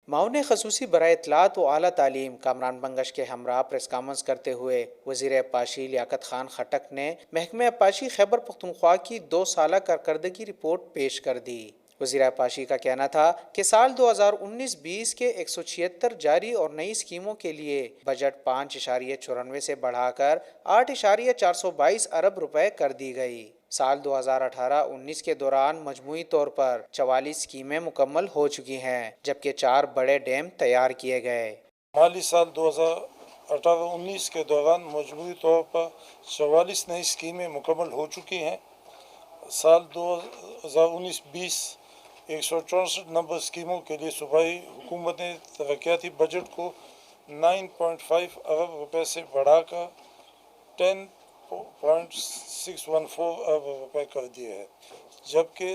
معاون خصوصی برائے اطلاعات و اعلیٰ تعلیم کامران بنگش کے ہمراہ پریس کانفرنس کرتے ہوئے وزیر آبپاشی لیاقت خان خٹک نے محکمہ آبپاشی خیبر پختونخوا کی 2 سالہ کارکردگی رپورٹ پیش کر دی۔ وزیر آبپاشی کا کہنا تھا کہ سال 2019-20 کے 176 جاری اور نئی اسکیموں کے لیے بجٹ 5.94 سے بڑھا کر 8.422 ارب روپے کر دی گئی۔ سال 2018-19 کے دوران مجموعی طور پر 44 اسکیمیں مکمل ہو چکی ہیں، جبکہ 4 بڑے ڈیم تیار کیے گئے۔ مالی سال 2018-19 کے دوران مجموعی طور پر 44 نئی اسکیمیں مکمل ہو چکی ہیں۔ سال 2019-20 164 نمبر اسکیموں کے لیے صوبائی حکومت نے ترقیاتی بجٹ کو 9.5 ارب روپے سے بڑھا کر 10.614 ارب روپے کر دیا ہے، جبکہ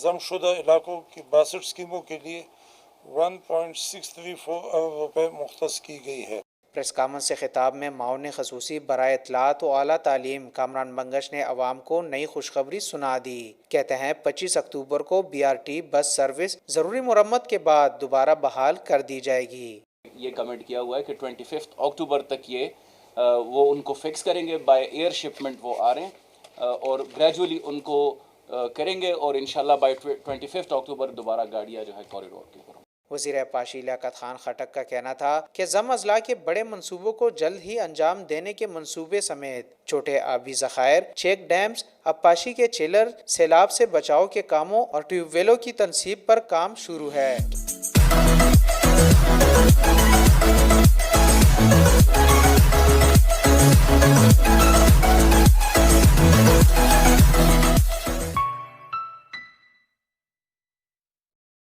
ضم شدہ علاقوں کی 62 اسکیموں کے لیے 1.634 ارب روپے مختص کی گئی ہے۔ پریس کانفرنس سے خطاب میں معاون خصوصی برائے اطلاعات و اعلیٰ تعلیم کامران بنگش نے عوام کو نئی خوشخبری سنا دی۔ کہتے ہیں 25 اکتوبر کو BRT بس سروس ضروری مرمت کے بعد دوبارہ بحال کر دی جائے گی۔ یہ کمنٹ کیا ہوا ہے کہ 25 اکتوبر تک یہ وہ ان کو فکس کریں گے، بائی ایئر شپمنٹ وہ آ رہے ہیں اور گریجولی ان کو کریں گے، اور انشاءاللہ بائی 25 اکتوبر دوبارہ گاڑیاں جو ہے کوریڈور کے اوپر۔ وزیر آبپاشی لیاقت خان خٹک کا کہنا تھا کہ ضم اضلاع کے بڑے منصوبوں کو جلد ہی انجام دینے کے منصوبے سمیت چھوٹے آبی ذخائر، چیک ڈیمز، آبپاشی کے چیلر، سیلاب سے بچاؤ کے کاموں اور ٹیوب ویلوں کی تنصیب پر کام شروع ہے۔